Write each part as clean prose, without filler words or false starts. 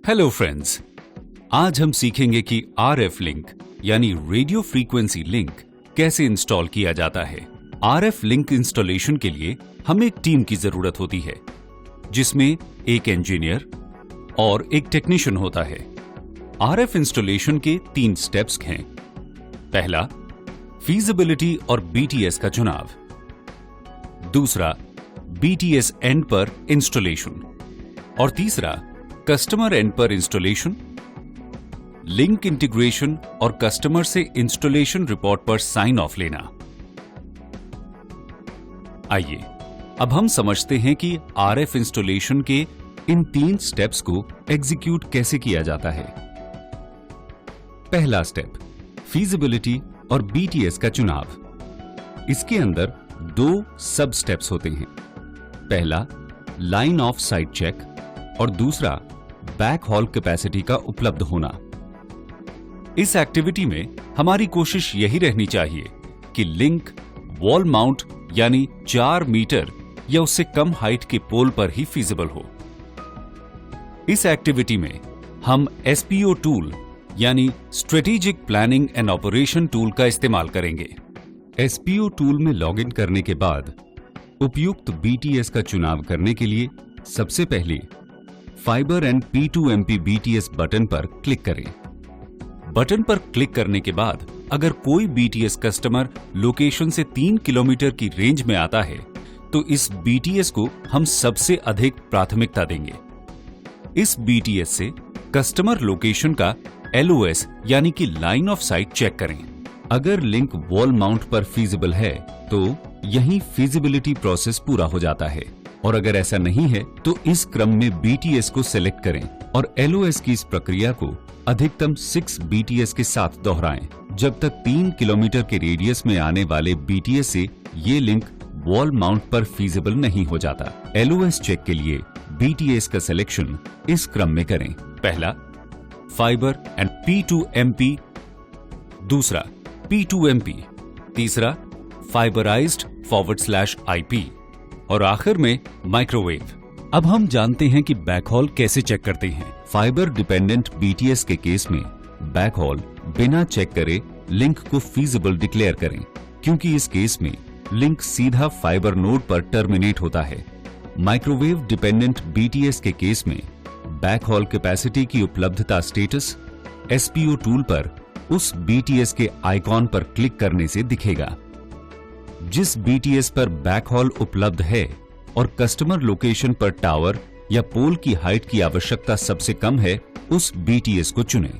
Hello friends, आज हम सीखेंगे कि आरएफ लिंक यानी रेडियो फ्रीक्वेंसी लिंक कैसे इंस्टॉल किया जाता है। आरएफ लिंक इंस्टॉलेशन के लिए हमें एक टीम की जरूरत होती है, जिसमें एक इंजीनियर और एक टेक्नीशियन होता है। आरएफ इंस्टॉलेशन के 3 स्टेप्स हैं। पहला, फीजिबिलिटी और बीटीएस का चुनाव। दूसरा, बीटीएस एंड पर इंस्टॉलेशन। और तीसरा, कस्टमर एंड पर इंस्टॉलेशन, लिंक इंटीग्रेशन और कस्टमर से इंस्टॉलेशन रिपोर्ट पर साइन ऑफ लेना। आइए अब हम समझते हैं कि आरएफ इंस्टॉलेशन के इन 3 स्टेप्स को एग्जीक्यूट कैसे किया जाता है। पहला स्टेप, फीजिबिलिटी और बीटीएस का चुनाव। इसके अंदर 2 सब स्टेप्स होते हैं। पहला, लाइन ऑफ साइट चेक और दूसरा, बैक हॉल कैपेसिटी का उपलब्ध होना। इस एक्टिविटी में हमारी कोशिश यही रहनी चाहिए कि लिंक वॉल माउंट यानी 4 मीटर या उससे कम हाइट के पोल पर ही फीजिबल हो। इस एक्टिविटी में हम एसपीओ टूल यानी strategic planning and operation tool का इस्तेमाल करेंगे। एसपीओ टूल में लॉगिन करने के बाद उपयुक्त बीटीएस का चुनाव करने के लिए सबसे पहले fibre and P2MP BTS button पर क्लिक करें। बटन पर क्लिक करने के बाद अगर कोई बीटीएस कस्टमर लोकेशन से 3 किलोमीटर की रेंज में आता है तो इस बीटीएस को हम सबसे अधिक प्राथमिकता देंगे। इस बीटीएस से कस्टमर लोकेशन का LOS यानी कि लाइन ऑफ साइट चेक करें। अगर लिंक वॉल माउंट पर फीजिबल है तो यहीं फीजिबिलिटी प्रोसेस पूरा हो जाता है, और अगर ऐसा नहीं है तो इस क्रम में बीटीएस को सिलेक्ट करें और LOS की इस प्रक्रिया को अधिकतम 6 बीटीएस के साथ दोहराएं जब तक 3 किलोमीटर के रेडियस में आने वाले बीटीएस से ये लिंक वॉल माउंट पर फीजिबल नहीं हो जाता। LOS चेक के लिए बीटीएस का सिलेक्शन इस क्रम में करें। पहला, फाइबर एंड P2MP, दूसरा P2MP, तीसरा फाइबराइज्ड /IP और आखिर में माइक्रोवेव। अब हम जानते हैं कि बैकहॉल कैसे चेक करते हैं। फाइबर डिपेंडेंट बीटीएस के केस में बैकहॉल बिना चेक करे लिंक को फीजिबल डिक्लेयर करें, क्योंकि इस केस में लिंक सीधा फाइबर नोड पर टर्मिनेट होता है। माइक्रोवेव डिपेंडेंट बीटीएस के केस में बैकहॉल कैपेसिटी की उपलब्धता स्टेटस एसपीओ टूल पर उस बीटीएस के आइकॉन पर क्लिक करने से दिखेगा। जिस बीटीएस पर बैकहॉल उपलब्ध है और कस्टमर लोकेशन पर टावर या पोल की हाइट की आवश्यकता सबसे कम है, उस बीटीएस को चुनें।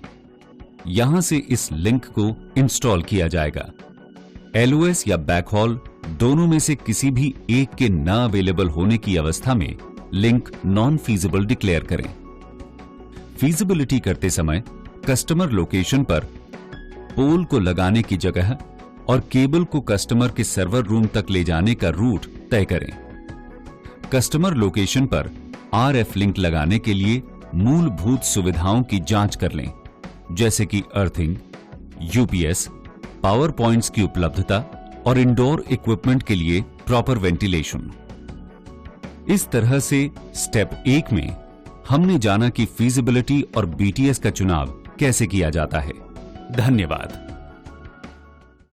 यहां से इस लिंक को इंस्टॉल किया जाएगा। LOS या बैकहॉल दोनों में से किसी भी एक के न अवेलेबल होने की अवस्था में लिंक नॉन फीजिबल डिक्लेयर करें। फीजिबिलिटी करते समय कस्टमर लोकेशन पर पोल को लगाने की जगह और केबल को कस्टमर के सर्वर रूम तक ले जाने का रूट तय करें। कस्टमर लोकेशन पर आरएफ लिंक लगाने के लिए मूलभूत सुविधाओं की जांच कर लें, जैसे कि अर्थिंग, यूपीएस, पावर पॉइंट्स की उपलब्धता और इंडोर इक्विपमेंट के लिए प्रॉपर वेंटिलेशन। इस तरह से स्टेप 1 में हमने जाना कि फीजिबिलिटी और बीटीएस का चुनाव कैसे किया जाता है। धन्यवाद।